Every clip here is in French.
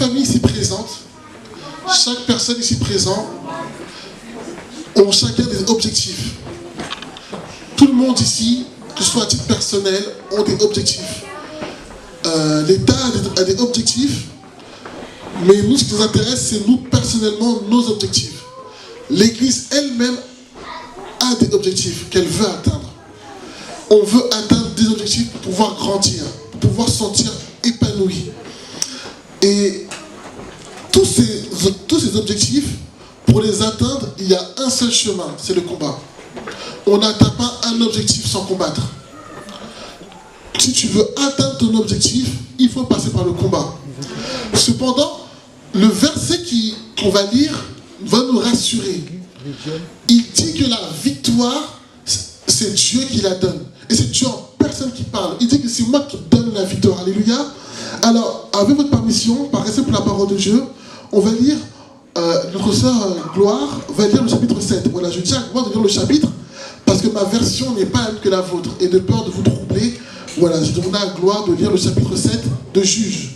famille ici présente, chaque personne ici présente, ont chacun des objectifs. Tout le monde ici, que ce soit à titre personnel, ont des objectifs. L'État a des objectifs, mais nous, ce qui nous intéresse, c'est nous, personnellement, nos objectifs. L'Église elle-même a des objectifs qu'elle veut atteindre. On veut atteindre des objectifs pour pouvoir grandir, pour pouvoir se sentir épanoui. Et tous ces objectifs, pour les atteindre, il y a un seul chemin, c'est le combat. On n'atteint pas un objectif sans combattre. Si tu veux atteindre ton objectif, il faut passer par le combat. Cependant, le verset qu'on va lire va nous rassurer. Il dit que la victoire, c'est Dieu qui la donne. Et c'est Dieu en personne qui parle. Il dit que c'est moi qui donne la victoire. Alléluia. Alors, avec votre permission, par respect pour la parole de Dieu, on va lire, notre sœur Gloire va lire le chapitre 7. Voilà, je dis à Gloire de lire le chapitre, parce que ma version n'est pas la même que la vôtre. Et de peur de vous troubler, voilà, je demande à Gloire de lire le chapitre 7 de Juge.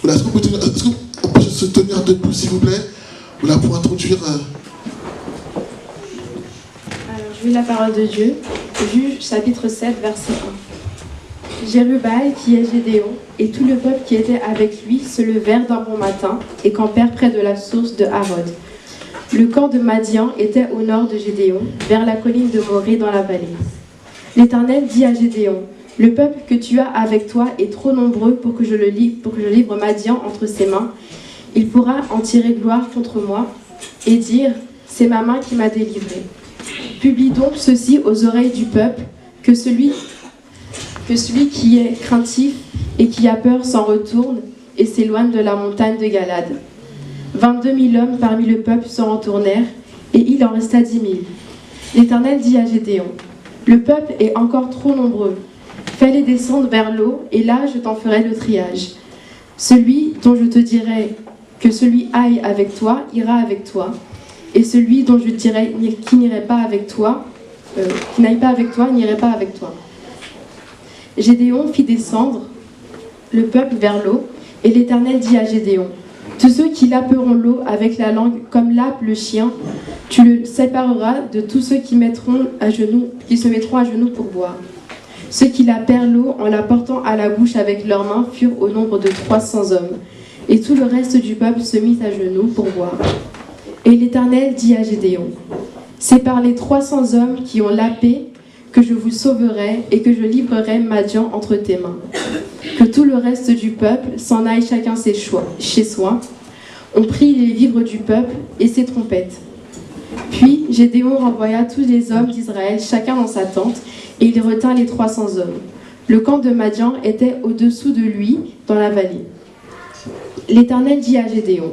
Voilà, est-ce qu'on peut se tenir debout, s'il vous plaît? Voilà, pour introduire... Alors, je lis la parole de Dieu. Juge, chapitre 7, verset 1. Jérubbaal, qui est Gédéon, et tout le peuple qui était avec lui se levèrent d'un bon matin et campèrent près de la source de Harod. Le camp de Madian était au nord de Gédéon, vers la colline de Morée dans la vallée. L'Éternel dit à Gédéon: le peuple que tu as avec toi est trop nombreux pour que je livre Madian entre ses mains. Il pourra en tirer gloire contre moi et dire: c'est ma main qui m'a délivré. Publie donc ceci aux oreilles du peuple, que celui qui est craintif et qui a peur s'en retourne et s'éloigne de la montagne de Galad. 22 000 hommes parmi le peuple s'en retournèrent, et il en resta 10 000. L'Éternel dit à Gédéon: le peuple est encore trop nombreux. Fais-les descendre vers l'eau, et là je t'en ferai le triage. Celui dont je te dirai que celui aille avec toi, ira avec toi. Et celui dont je dirai qui n'irait pas avec toi, qui n'aille pas avec toi, n'irait pas avec toi. Gédéon fit descendre le peuple vers l'eau, et l'Éternel dit à Gédéon: tous ceux qui laperont l'eau avec la langue comme lappe le chien, tu le sépareras de tous ceux qui se mettront à genoux pour boire. Ceux qui lapèrent l'eau en la portant à la bouche avec leurs mains furent au nombre de 300 hommes. Et tout le reste du peuple se mit à genoux pour boire. Et l'Éternel dit à Gédéon: c'est par les 300 hommes qui ont lapé que je vous sauverai et que je livrerai Madian entre tes mains. Que tout le reste du peuple s'en aille chacun chez soi. On prit les vivres du peuple et ses trompettes. Puis Gédéon renvoya tous les hommes d'Israël, chacun dans sa tente, et il retint les 300 hommes. Le camp de Madian était au-dessous de lui, dans la vallée. L'Éternel dit à Gédéon: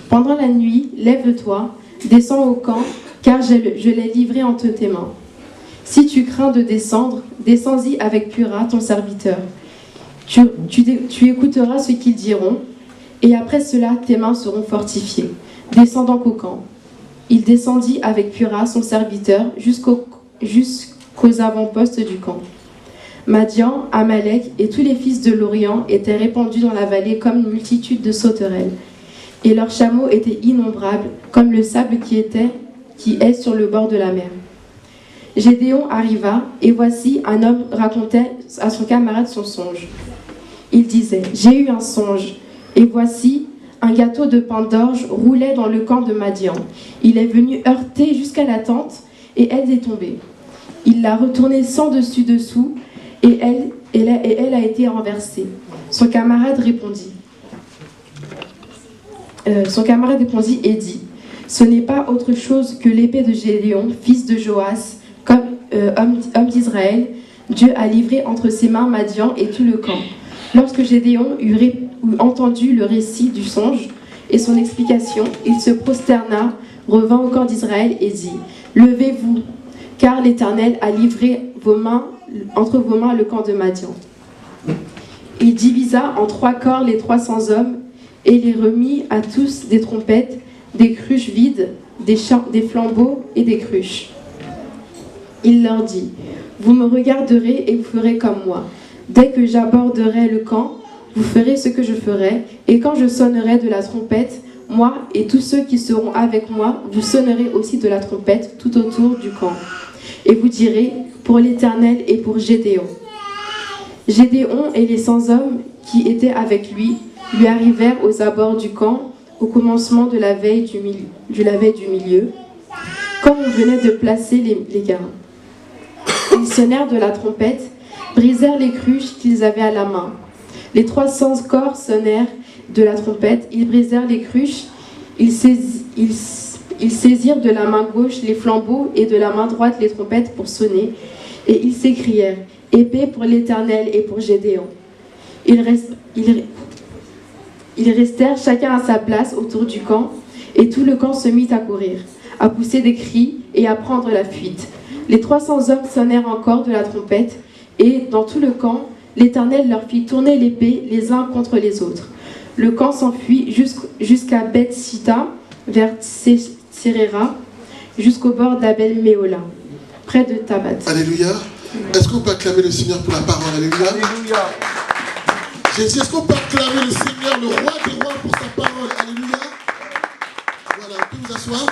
pendant la nuit, lève-toi, descends au camp, car je l'ai livré entre tes mains. Si tu crains de descendre, descends-y avec Pura, ton serviteur. Tu écouteras ce qu'ils diront, et après cela, tes mains seront fortifiées. Descends donc au camp. Il descendit avec Pura, son serviteur, jusqu'aux avant-postes du camp. Madian, Amalek et tous les fils de l'Orient étaient répandus dans la vallée comme une multitude de sauterelles. Et leurs chameaux étaient innombrables, comme le sable qui est sur le bord de la mer. Gédéon arriva, et voici, un homme racontait à son camarade son songe. Il disait: j'ai eu un songe, et voici, un gâteau de pain d'orge roulait dans le camp de Madian. Il est venu heurter jusqu'à la tente, et elle est tombée. Il l'a retournée sans dessus-dessous, et elle a été renversée. Son camarade répondit et dit: ce n'est pas autre chose que l'épée de Gédéon, fils de Joas, comme homme d'Israël. Dieu a livré entre ses mains Madian et tout le camp. Lorsque Gédéon eut entendu le récit du songe et son explication, il se prosterna, revint au camp d'Israël et dit: levez-vous, car l'Éternel a livré entre vos mains le camp de Madian. Il divisa en 3 corps les 300 hommes et les remit à tous des trompettes, des cruches vides, des flambeaux et des cruches. Il leur dit: Vous me regarderez et vous ferez comme moi. Dès que j'aborderai le camp, vous ferez ce que je ferai, et quand je sonnerai de la trompette, moi et tous ceux qui seront avec moi, vous sonnerez aussi de la trompette tout autour du camp. Et vous direz, pour l'Éternel et pour Gédéon. Gédéon et les 100 hommes qui étaient avec lui arrivèrent aux abords du camp au commencement de la veille du milieu, comme on venait de placer les gardes. Ils sonnèrent de la trompette, brisèrent les cruches qu'ils avaient à la main. Les 300 corps sonnèrent de la trompette, ils brisèrent les cruches, ils saisirent de la main gauche les flambeaux et de la main droite les trompettes pour sonner, et ils s'écrièrent, épée pour l'Éternel et pour Gédéon. Ils restèrent chacun à sa place autour du camp, et tout le camp se mit à courir, à pousser des cris et à prendre la fuite. Les 300 hommes sonnèrent encore de la trompette, et dans tout le camp, l'Éternel leur fit tourner l'épée les uns contre les autres. Le camp s'enfuit jusqu'à Beth-Sita, vers Tséréra, jusqu'au bord d'Abel-Méhola, près de Tabat. Alléluia. Est-ce qu'on peut acclamer le Seigneur pour la parole? Alléluia. Alléluia. J'ai dit, est-ce qu'on peut acclamer le Seigneur, le roi des rois, pour sa parole? Alléluia. Voilà, vous pouvez vous asseoir.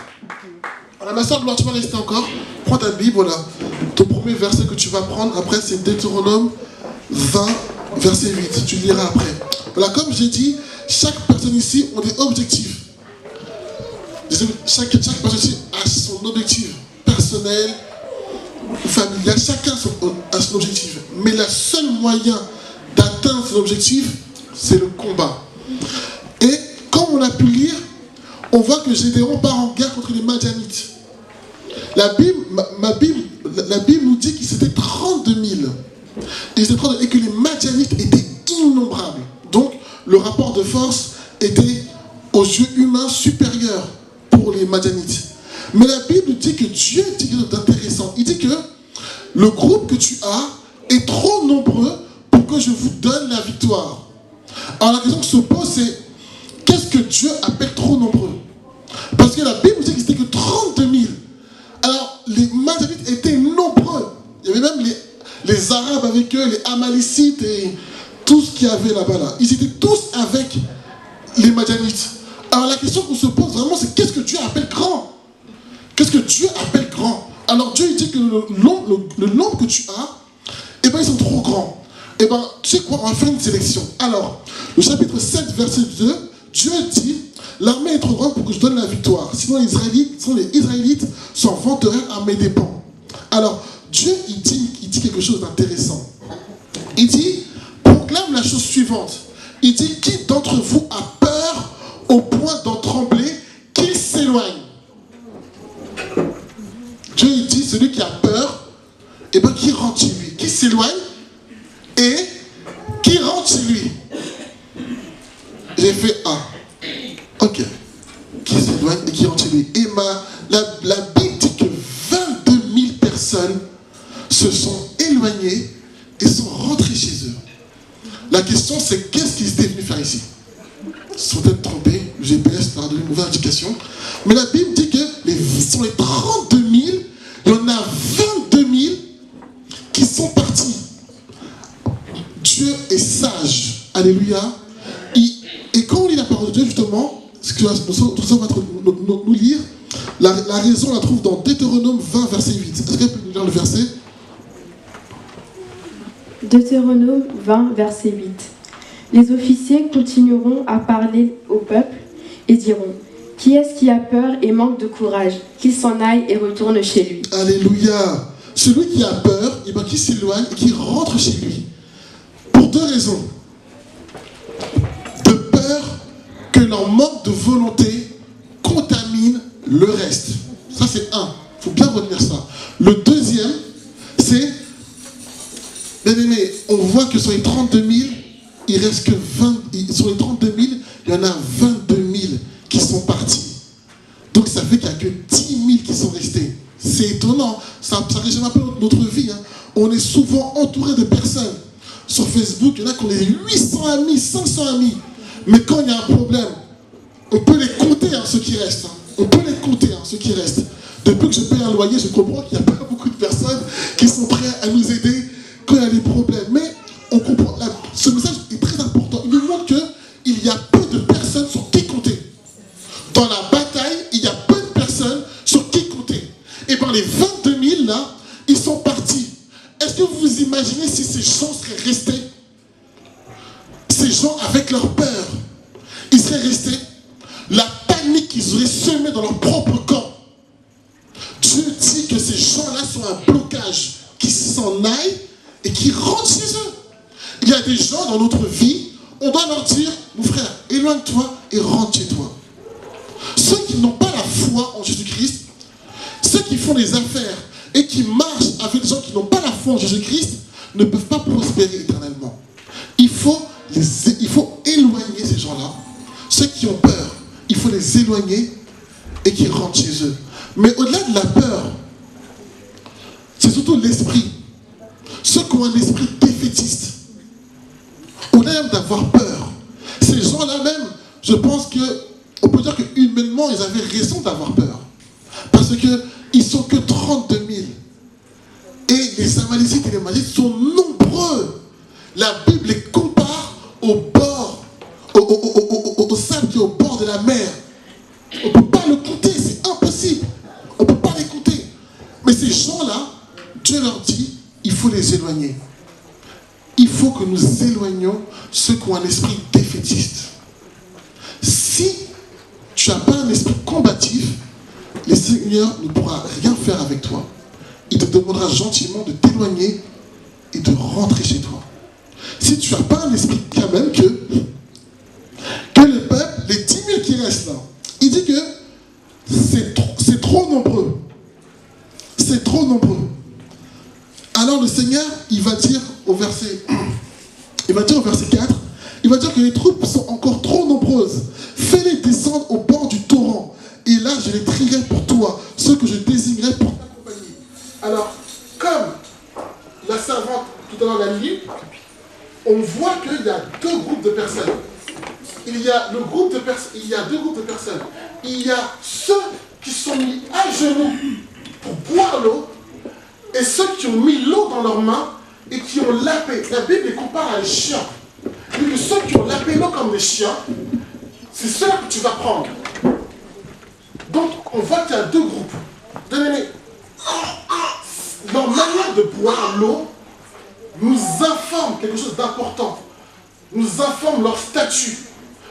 Alors, ma soeur Gloire, tu vas rester encore. Prends ta Bible, voilà. Ton premier verset que tu vas prendre, après, c'est Deutéronome 20, verset 8. Tu liras après. Voilà, comme j'ai dit, chaque personne ici a des objectifs. Chaque personne ici a son objectif personnel, familial. Chacun a son objectif. Mais le seul moyen d'atteindre son objectif, c'est le combat. Et comme on a pu lire, on voit que Gédéon part en guerre contre les Madianites. La Bible nous dit qu'ils étaient 32 000. Et que les Madianites étaient innombrables. Donc, le rapport de force était aux yeux humains supérieur pour les Madianites. Mais la Bible dit que Dieu dit quelque chose d'intéressant. Il dit que le groupe que tu as est trop nombreux pour que je vous donne la victoire. Alors la question qui se pose, c'est qu'est-ce que Dieu appelle trop nombreux? Parce que la Bible dit qu'ils n'étaient que 32 000. Alors les Madianites étaient nombreux. Il y avait même les Arabes avec eux, les Amalicites et tout ce qu'il y avait là-bas. Là. Ils étaient tous avec les Madianites. Alors la question qu'on se pose vraiment, c'est qu'est-ce que Dieu appelle grand? Qu'est-ce que Dieu appelle grand? Alors Dieu il dit que le nombre que tu as, eh ben ils sont trop grands. Eh ben tu sais quoi, on va faire une sélection. Alors, le chapitre 7, verset 2, Dieu dit, l'armée est trop grande pour que je donne la victoire. Sinon les Israélites s'en vanteraient à mes dépens. Alors, Dieu il dit quelque chose d'intéressant. Il dit, proclame la chose suivante. Il dit, qui d'entre vous a peur au point d'en trembler, qu'il s'éloigne? Dieu il dit, celui qui a peur, eh ben qui rentre chez lui, qui s'éloigne et qui rentre chez lui. J'ai fait A. Ok. Qui s'éloigne et qui rentre chez lui. Et la Bible dit que 22 000 personnes se sont éloignées et sont rentrées chez eux. La question c'est qu'est-ce qu'ils étaient venus faire ici? Ils sont peut-être trompés, le GPS leur a donné une mauvaise indication. Mais la Bible dit que sur les 32 000, il y en a 22 000 qui sont partis. Dieu est sage. Alléluia. Et quand on lit la parole de Dieu, justement, ce que nous va nous lire, la raison, on la trouve dans Deutéronome 20, verset 8. Est-ce qu'elle peut nous lire le verset? Deutéronome 20, verset 8. Les officiers continueront à parler au peuple et diront, qui est-ce qui a peur et manque de courage? Qu'il s'en aille et retourne chez lui. Alléluia. Celui qui a peur, eh ben, qui s'éloigne et qui rentre chez lui. Pour deux raisons. De peur que leur manque de volonté contamine le reste. Ça, c'est un. Il faut bien retenir ça. Le deuxième, c'est, bien aimé, on voit que sur les 32 000, il reste que 20, sur les 32 000, il y en a 22 000 qui sont partis. Donc ça fait qu'il n'y a que 10 000 qui sont restés. C'est étonnant. Ça résume un peu notre vie. Hein. On est souvent entouré de personnes. Sur Facebook, il y en a qui ont des 800 amis, 500 amis. Mais quand il y a un problème, on peut les compter, hein, ceux qui restent. Hein. On peut les compter, hein, ceux qui restent. Depuis que je paye un loyer, je comprends qu'il n'y a pas beaucoup de personnes qui sont prêtes à nous aider quand il y a des problèmes. Mais on comprend, ce message est très important. Il nous montre qu'il y a peu de personnes sur qui compter. Dans la bataille, il y a peu de personnes sur qui compter. Et par les 22 000 là, ils sont partis. Est-ce que vous vous imaginez si ces gens seraient restés? Ces gens avec leur peur, ils seraient restés. La panique qu'ils auraient semée dans leur propre camp. Dieu dit que ces gens-là sont un blocage, qui s'en aillent et qui rentrent chez eux. Il y a des gens dans notre vie, on doit leur dire, mon frère, éloigne-toi et rentre chez toi. Ceux qui n'ont pas la foi en Jésus-Christ, ceux qui font des affaires et qui marchent avec des gens qui n'ont pas la foi en Jésus-Christ, ne peuvent pas prospérer éternellement. Il faut éloigner ces gens-là. Ceux qui ont peur, il faut les éloigner et qu'ils rentrent chez eux. Mais au-delà de la peur, c'est surtout l'esprit. Ceux qui ont un esprit défaitiste. Au-delà même d'avoir peur, ces gens-là même, je pense qu'on peut dire que humainement, ils avaient raison d'avoir peur. Parce qu'ils ne sont que 32 000. Et les Amalécites et les Magites sont nombreux. La Bible les compare au bord, au sable qui est au bord de la mer. On ne peut pas le compter, c'est impossible. On ne peut pas les compter. Mais ces gens-là, Dieu leur dit, il faut les éloigner. Il faut que nous éloignions ceux qui ont un esprit défaitiste. Si tu n'as pas un esprit combatif, le Seigneur ne pourra rien faire avec toi. Il te demandera gentiment de t'éloigner et de rentrer chez toi. Si tu n'as pas un esprit quand même que le peuple, les 10 000 qui restent là, il dit que c'est trop nombreux. C'est trop nombreux. Alors le Seigneur, il va dire au verset 4, il va dire que les troupes sont encore trop nombreuses. Fais-les descendre au bord du torrent. Et là, je les trierai pour toi, ceux que je désignerai pour t'accompagner. Alors, comme la servante tout à l'heure l'a dit, on voit qu'il y a deux groupes de personnes. Il y a deux groupes de personnes. Il y a ceux qui sont mis à genoux pour boire l'eau et ceux qui ont mis l'eau dans leurs mains et qui ont lapé. La Bible les compare à des chiens. Et que ceux qui ont lapé l'eau comme des chiens, c'est ceux-là que tu vas prendre. Donc, on voit qu'il y a deux groupes. Leur manière de boire l'eau nous informe quelque chose d'important. Nous informe leur statut.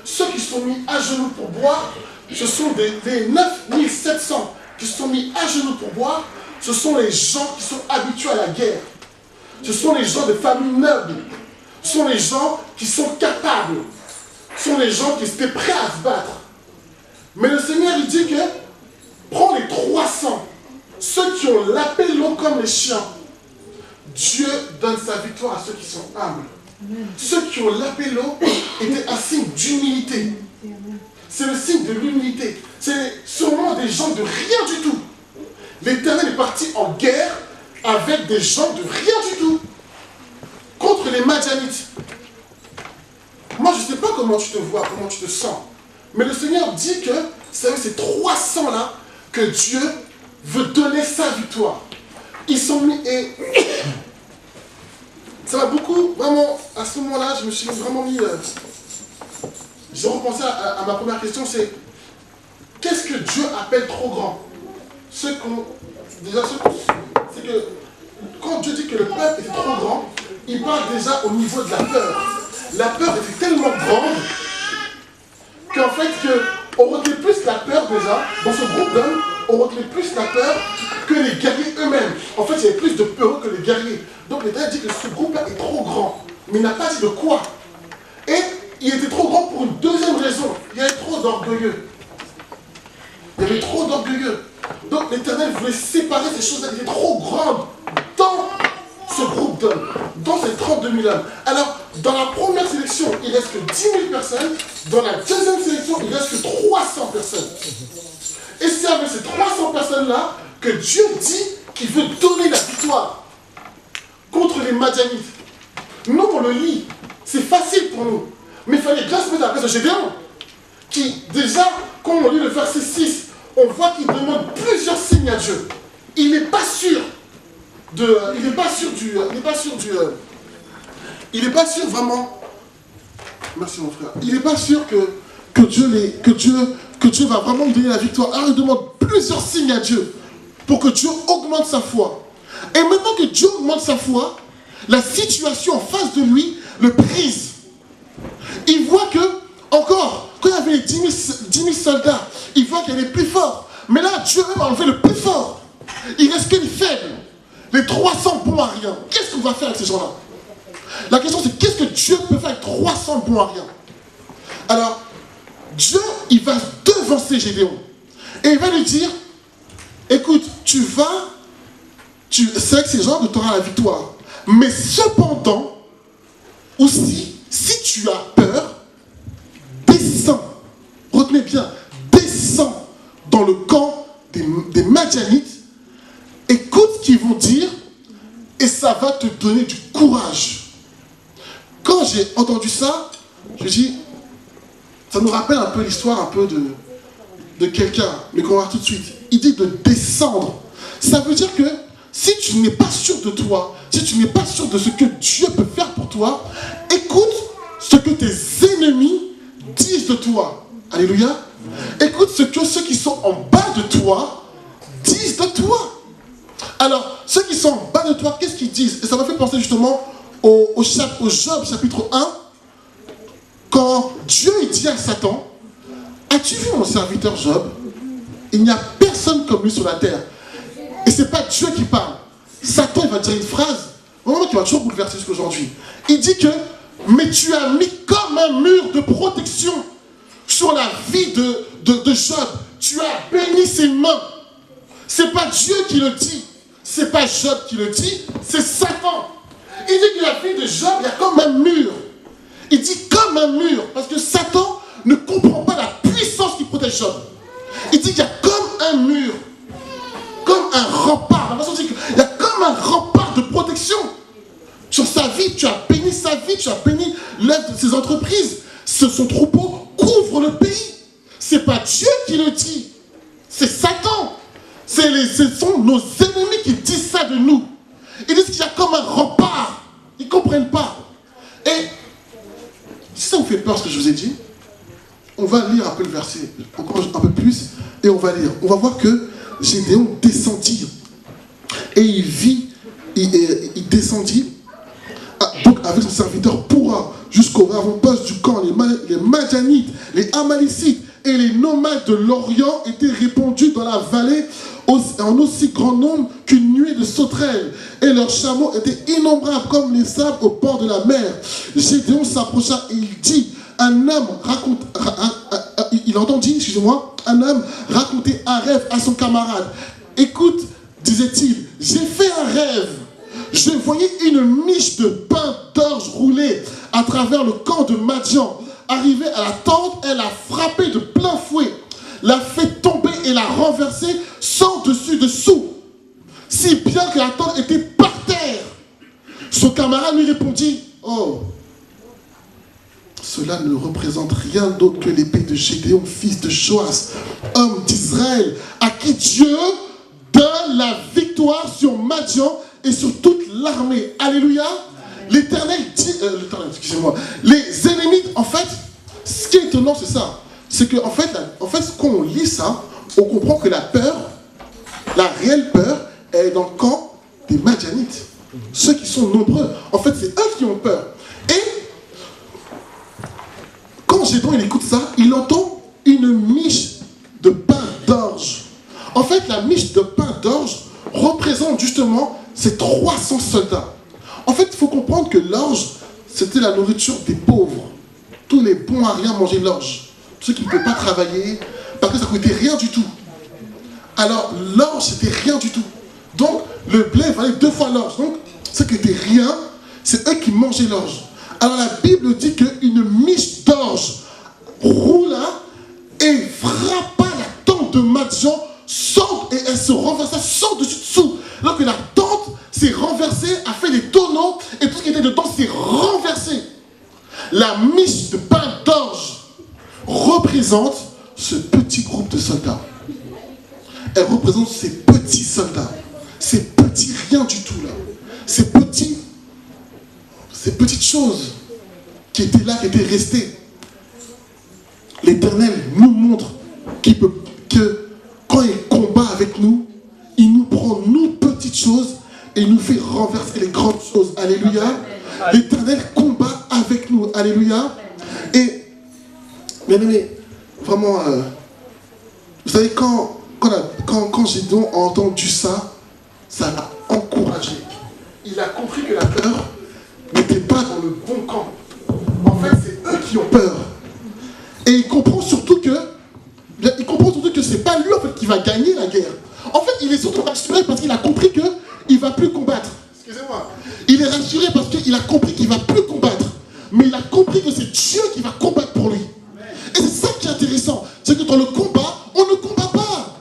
Ceux qui sont mis à genoux pour boire, ce sont les 9700 qui sont mis à genoux pour boire, ce sont les gens qui sont habitués à la guerre. Ce sont les gens de familles nobles. Ce sont les gens qui sont capables. Ce sont les gens qui étaient prêts à se battre. Mais le Seigneur, il dit que prends les 300, ceux qui ont lapé l'eau comme les chiens. Dieu donne sa victoire à ceux qui sont humbles. Amen. Ceux qui ont lapé l'eau étaient un signe d'humilité. C'est le signe de l'humilité. C'est sûrement des gens de rien du tout. L'Éternel est parti en guerre avec des gens de rien du tout. Contre les Madianites. Moi, je ne sais pas comment tu te vois, comment tu te sens. Mais le Seigneur dit que c'est avec ces 300 là que Dieu veut donner sa victoire. Ils sont mis et ça m'a beaucoup, vraiment, à ce moment-là, je me suis vraiment mis, j'ai repensé à ma première question, c'est qu'est-ce que Dieu appelle trop grand? C'est que quand Dieu dit que le peuple était trop grand, il parle déjà au niveau de la peur. La peur était tellement grande qu'en fait, on retenait plus la peur déjà, dans ce groupe d'hommes, on retenait plus la peur que les guerriers eux-mêmes. En fait, il y avait plus de peur que les guerriers. Donc l'État dit que ce groupe-là est trop grand. Mais il n'a pas dit de quoi. Et il était trop grand pour une deuxième raison. Il y avait trop d'orgueilleux. Il y avait trop d'orgueilleux. Donc l'Éternel voulait séparer ces choses-là qui étaient trop grandes dans ce groupe d'hommes, dans ces 32 000 hommes. Alors, dans la première sélection, il ne reste que 10 000 personnes. Dans la deuxième sélection, il ne reste que 300 personnes. Et c'est avec ces 300 personnes-là que Dieu dit qu'il veut donner la victoire contre les Madianites. Nous, on le lit. C'est facile pour nous. Mais il fallait bien se mettre à la place de Gédéon, qui, déjà, quand on lit le verset 6, on voit qu'il demande plusieurs signes à Dieu. Il n'est pas sûr il n'est pas sûr vraiment. Merci mon frère. Il n'est pas sûr que Dieu va vraiment lui donner la victoire. Alors il demande plusieurs signes à Dieu pour que Dieu augmente sa foi. Et maintenant que Dieu augmente sa foi, la situation en face de lui le brise. Il voit que, encore, quand il y avait les 10 000 soldats, il voit qu'il y a les plus forts. Mais là, Dieu même a enlevé le plus fort. Il reste que les faibles. Les 300 bons à rien. Qu'est-ce qu'on va faire avec ces gens-là? La question c'est, qu'est-ce que Dieu peut faire avec 300 bons à rien? Alors, Dieu, il va devancer Gédéon. Et il va lui dire, écoute, c'est avec ces gens que tu auras la victoire. Mais cependant, aussi, si tu as peur, descends. Retenez bien, descends dans le camp des Madianites. Écoute ce qu'ils vont dire et ça va te donner du courage. Quand j'ai entendu ça, je dis, ça nous rappelle un peu l'histoire un peu de quelqu'un, mais qu'on va voir tout de suite. Il dit de descendre. Ça veut dire que si tu n'es pas sûr de toi, si tu n'es pas sûr de ce que Dieu peut faire pour toi, écoute ce que tes ennemis disent de toi. Alléluia. Écoute ce que ceux qui sont en bas de toi disent de toi. Alors, ceux qui sont en bas de toi, qu'est-ce qu'ils disent? Et ça m'a fait penser justement au Job, chapitre 1, quand Dieu dit à Satan, as-tu vu mon serviteur Job? Il n'y a personne comme lui sur la terre. Et ce n'est pas Dieu qui parle. Satan, il va dire une phrase, vraiment qui va toujours bouleverser jusqu'à aujourd'hui. Il dit que, mais tu as mis comme un mur de protection sur la vie de Job. Tu as béni ses mains. Ce n'est pas Dieu qui le dit. Ce n'est pas Job qui le dit, c'est Satan. Il dit que la vie de Job, il y a comme un mur. Il dit comme un mur, parce que Satan ne comprend pas la puissance qui protège Job. Il dit qu'il y a comme un mur, comme un rempart. Il y a comme un rempart de protection sur sa vie. Tu as béni sa vie, tu as béni l'œuvre de ses entreprises. Son troupeau couvre le pays. Ce n'est pas Dieu qui le dit, c'est Satan. Ce sont nos ennemis qui disent ça de nous. Ils disent qu'il y a comme un rempart. Ils ne comprennent pas. Et si ça vous fait peur ce que je vous ai dit, on va lire un peu le verset, encore un peu plus, et on va lire. On va voir que Gédéon descendit. Et il descendit, donc avec son serviteur Pourra, jusqu'au avant-poste du camp. Les Madianites, les Amalécites et les nomades de l'Orient étaient répandus dans la vallée en aussi grand nombre qu'une nuée de sauterelles, et leurs chameaux étaient innombrables comme les sables au bord de la mer. Gédéon s'approcha et il dit, un homme racontait un rêve à son camarade. Écoute, disait-il, j'ai fait un rêve. Je voyais une miche de pain d'orge roulée à travers le camp de Madian. Arrivée à la tente, elle a frappé de plein fouet, l'a fait tomber et l'a renversée sans dessus-dessous, si bien que la tente était par terre. Son camarade lui répondit, oh, cela ne représente rien d'autre que l'épée de Gédéon, fils de Joas, homme d'Israël, à qui Dieu donne la victoire sur Madian et sur toute l'armée. Alléluia. L'Éternel dit, les ennemis, en fait, ce qui est étonnant, c'est ça. C'est qu'en fait, quand on lit ça, on comprend que la peur, la réelle peur, est dans le camp des Madianites. Ceux qui sont nombreux. En fait, c'est eux qui ont peur. Et quand Gédéon il écoute ça, il entend une miche de pain d'orge. En fait, la miche de pain d'orge représente justement ces 300 soldats. En fait, il faut comprendre que l'orge, c'était la nourriture des pauvres. Tous les bons à rien mangeaient l'orge. Ceux qui ne pouvaient pas travailler, parce que ça ne coûtait rien du tout. Alors, l'orge, c'était rien du tout. Donc, le blé valait 2 fois l'orge. Donc, ce qui n'était rien, c'est eux qui mangeaient l'orge. Alors, la Bible dit qu'une miche d'orge roula et frappa la tente de Madian, et elle se renversa sans dessus-dessous. Alors que la tente s'est renversée, a fait des tonneaux, et tout ce qui était dedans s'est renversé. La miche de pain d'orge représente ce petit groupe de soldats. Elle représente ces petits soldats, ces petits rien du tout là. Ces petites choses qui étaient là, qui étaient restées. L'Éternel nous montre que quand il combat avec nous, il nous prend nos petites choses et il nous fait renverser les grandes choses. Alléluia. L'Éternel combat avec nous. Alléluia. Et, bien aimé, vraiment, vous savez, quand Gédéon a entendu ça, ça l'a encouragé. Il a compris que la peur n'était pas dans le bon camp. En fait, c'est eux qui ont peur. Et il comprend surtout que c'est pas lui en fait qui va gagner la guerre. En fait, il est surtout rassuré parce qu'il a compris qu'il ne va plus combattre. Excusez-moi. Il est rassuré parce qu'il a compris qu'il ne va plus combattre. Mais il a compris que c'est Dieu qui va combattre pour lui. Et c'est ça qui est intéressant. C'est que dans le combat, on ne combat pas.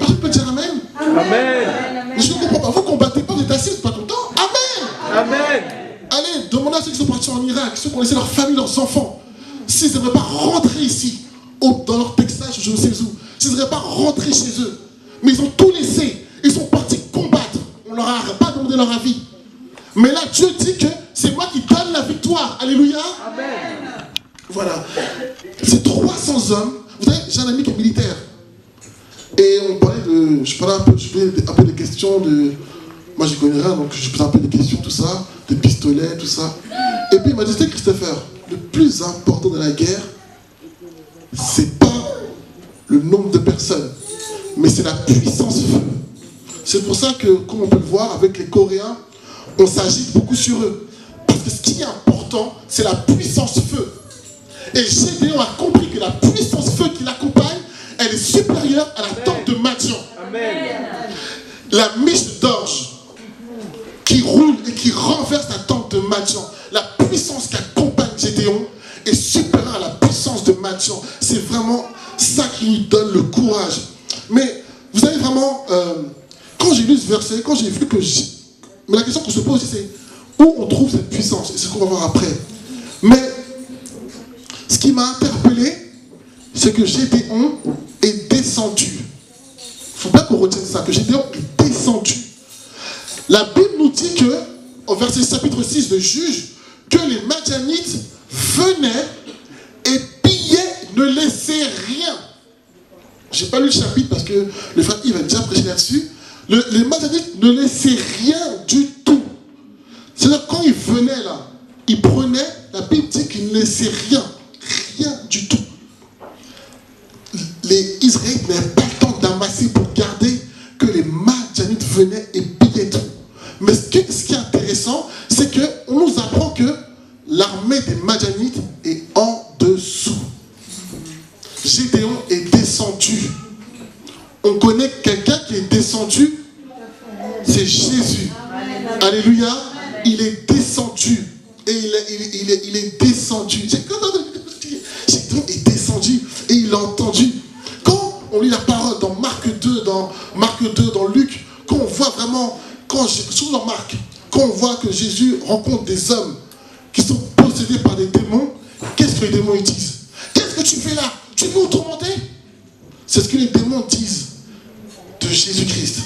Tu peux dire Amen? Amen. Je ne comprends pas. Vous ne combattez pas, vous êtes assis, pas tout le temps. Amen. Amen. Allez, demandez à ceux qui sont partis en Irak, ceux qui ont laissé leur famille, leurs enfants, s'ils n'aimeraient pas rentrer ici, dans leur Texas, je ne sais où, s'ils n'aimeraient pas rentrer chez eux. Mais ils ont tout laissé. Ils sont partis combattre. On ne leur a pas demandé leur avis. Mais là, Dieu dit que c'est moi qui donne la victoire. Alléluia. Amen. Voilà. Ces 300 hommes. Vous savez, j'ai un ami qui est militaire. Et on parlait de... Je faisais un peu des questions de... Moi, je connais rien, donc je faisais un peu des questions, tout ça. Des pistolets, tout ça. Et puis, il m'a dit, Christopher, le plus important de la guerre, c'est pas le nombre de personnes, mais c'est la puissance feu. C'est pour ça que, comme on peut le voir avec les Coréens, on s'agite beaucoup sur eux. Parce que ce qui est important, c'est la puissance feu. Et Gédéon a compris que la puissance feu qui l'accompagne, elle est supérieure à la tente de Madian. Amen. La miche d'orge qui roule et qui renverse la tente de Madian. La puissance qui accompagne Gédéon est supérieure à la puissance de Madian. C'est vraiment ça qui lui donne le courage. Mais vous savez vraiment, quand j'ai lu ce verset, quand j'ai vu que... Mais la question qu'on se pose aussi, c'est où on trouve cette puissance? Et c'est ce qu'on va voir après. Mais ce qui m'a interpellé, c'est que Gédéon est descendu. Il ne faut pas qu'on retienne ça, que Gédéon est descendu. La Bible nous dit que, au verset chapitre 6 de Juges, que les Madianites venaient et pillaient, ne laissaient rien. Je n'ai pas lu le chapitre parce que le frère Yves va déjà prêcher là-dessus. Les Madianites ne laissaient rien du tout. C'est-à-dire quand ils venaient là, ils prenaient, la Bible dit qu'ils ne laissaient rien. Rien du tout. Les Israélites n'avaient pas le temps d'amasser pour garder que les Madianites venaient et pillaient tout. Mais ce qui est intéressant, c'est qu'on nous apprend que l'armée des Madianites est en dessous. Gédéon est descendu. On connaît quelqu'un qui est descendu, c'est Jésus. Alléluia. Il est descendu. Et il est descendu. Gédéon est descendu et il a entendu. Quand on lit la parole dans Marc 2, dans Luc, quand on voit vraiment, surtout dans Marc, quand on voit que Jésus rencontre des hommes qui sont possédés par des démons, qu'est-ce que les démons ils disent? Qu'est-ce que tu fais là? Tu veux nous tourmenter? C'est ce que les démons disent de Jésus-Christ.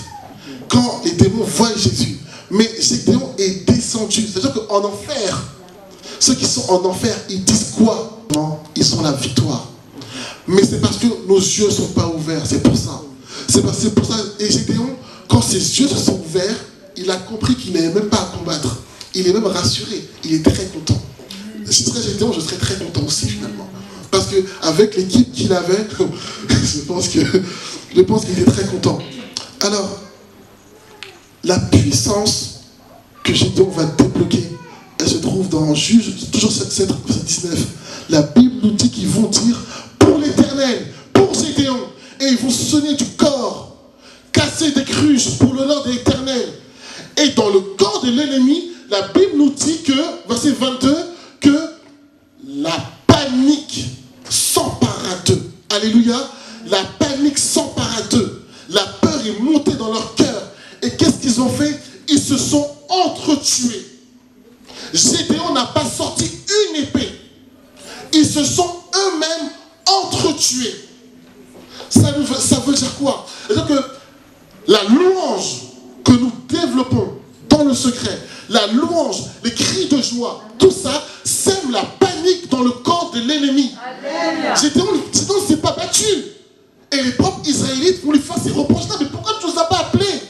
Quand les démons voient Jésus. Mais Gédéon est descendu. C'est-à-dire qu'en enfer, ceux qui sont en enfer, ils disent quoi? Non, ils ont la victoire. Mais c'est parce que nos yeux ne sont pas ouverts. C'est pour ça. C'est pour ça. Et Gédéon, quand ses yeux se sont ouverts, il a compris qu'il n'avait même pas à combattre. Il est même rassuré. Il est très content. Si je serais Gédéon, je serais très content aussi finalement. Parce qu'avec l'équipe qu'il avait, je pense qu'il est très content. Alors, la puissance que Gédéon va débloquer, elle se trouve dans Juges, toujours 7, 19. La Bible nous dit qu'ils vont dire pour l'Éternel, pour Gédéon, et ils vont sonner du corps, casser des cruches pour le nom de l'Éternel. Et dans le corps de l'ennemi, la Bible nous dit que, verset 22, que la panique s'empara d'eux. Alléluia. La panique s'empara d'eux. La peur est montée dans leur cœur. Et qu'est-ce qu'ils ont fait? Ils se sont entretués. Gédéon n'a pas sorti une épée. Ils se sont eux-mêmes entretués. Ça veut dire quoi? C'est-à-dire que la louange que nous développons dans le secret, la louange, les cris de joie, tout ça sème la panique dans le corps de l'ennemi. Sinon, il ne s'est pas battu. Et les propres Israélites vont lui faire ces reproches-là. Mais pourquoi tu ne nous as pas appelés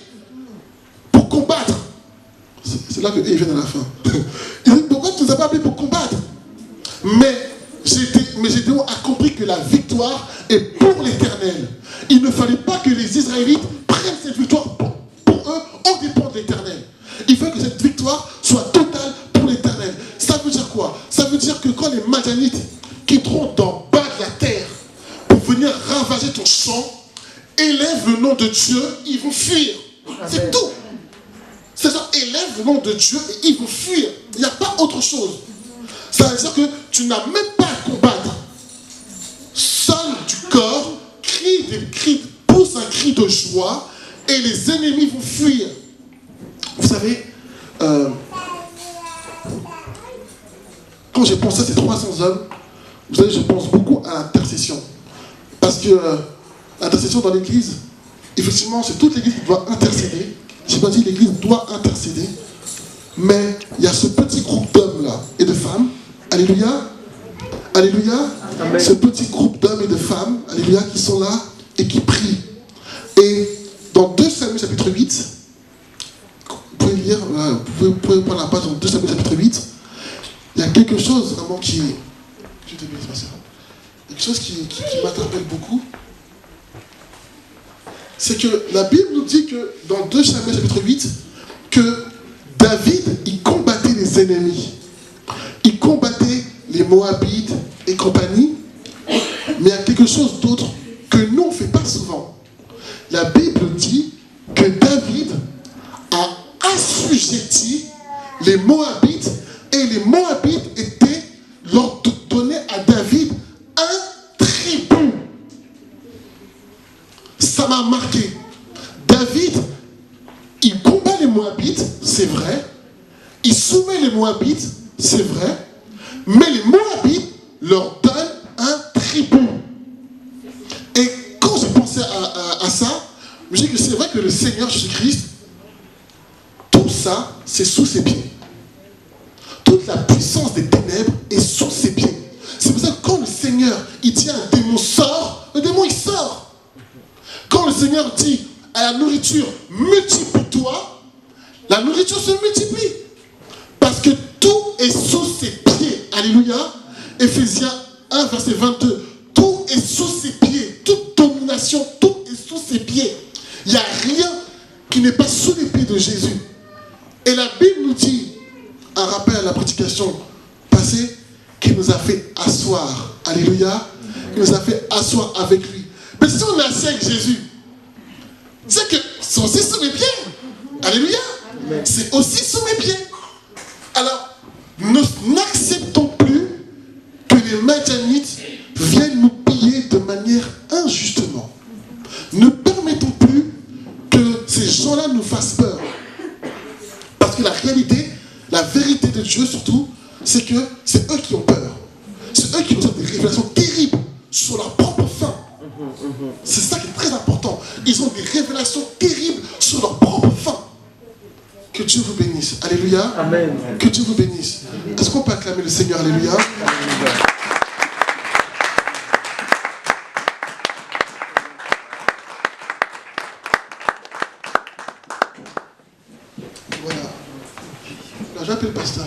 pour combattre? C'est là qu'ils viennent à la fin. Ils disent, pourquoi tu ne nous as pas appelés pour combattre? Mais Gédéon a compris que la victoire est pour l'Éternel. Il ne fallait pas que les Israélites prennent cette victoire pour eux, au dépend de l'Éternel. Il faut que cette victoire soit totale pour l'Éternel. Ça veut dire quoi? Ça veut dire que quand les Madianites quitteront d'en bas de la terre pour venir ravager ton champ, élève le nom de Dieu, ils vont fuir. C'est tout. C'est ça, élève le nom de Dieu et ils vont fuir. Il n'y a pas autre chose. Ça veut dire que tu n'as même pas à combattre. Seul du corps, pousse un cri de joie et les ennemis vont fuir. Vous savez, quand j'ai pensé à ces 300 hommes, vous savez, je pense beaucoup à l'intercession. Parce que l'intercession dans l'église, effectivement, c'est toute l'église qui doit intercéder. Je n'ai pas dit l'église doit intercéder. Mais il y a ce petit groupe d'hommes là et de femmes. Alléluia. Alléluia. Amen. Ce petit groupe d'hommes et de femmes, alléluia, qui sont là et qui prient. Et dans 2 Samuel chapitre 8, vous pouvez lire, vous pouvez prendre la page dans 2 Samuel chapitre 8, il y a quelque chose vraiment qui... Je te bénisse, ma sœur. Il y a quelque chose qui m'interpelle beaucoup. C'est que la Bible nous dit que dans 2 Samuel chapitre 8, que David, il combattait les ennemis. Il combattait les Moabites et compagnie. Mais il y a quelque chose d'autre que nous, on ne fait pas souvent. La Bible dit que David a assujetti les Moabites et les Moabites leur donnaient à David un tribut. Ça m'a marqué. David, il combat les Moabites, c'est vrai. Il soumet les Moabites, c'est vrai. Mais les Moabites leur donnent un tribut. Et quand j'ai pensé à ça, je me dis que c'est vrai que le Seigneur Jésus-Christ, tout ça, c'est sous ses pieds. Toute la puissance des ténèbres est sous ses pieds. C'est pour ça que quand le Seigneur, il dit un démon sort, le démon il sort. Quand le Seigneur dit à la nourriture, multiplie-toi, la nourriture se multiplie. Parce que tout est sous ses pieds. Alléluia. Éphésiens 1, verset 22. Tout est sous ses pieds. Toute domination, tout est sous ses pieds. Il n'y a rien qui n'est pas sous les pieds de Jésus. Et la Bible nous dit, un rappel à la prédication passée, qu'il nous a fait asseoir. Alléluia. Il nous a fait asseoir avec lui. Mais si on est assis avec Jésus, c'est que c'est aussi sous mes pieds. Alléluia. C'est aussi sous mes pieds. Alors, nous n'acceptons plus que les Madianites viennent nous piller de manière injustement. Ne permettons plus que ces gens-là nous fassent peur. Parce que la réalité, la vérité de Dieu surtout, c'est que c'est eux qui ont peur. C'est eux qui nous ont des révélations terribles sur leur propre faim. C'est ça qui est très important. Ils ont des révélations terribles sur leur propre faim. Que Dieu vous bénisse. Alléluia. Amen. Que Dieu vous bénisse. Est-ce qu'on peut acclamer le Seigneur? Alléluia. Voilà. Là, j'appelle le pasteur.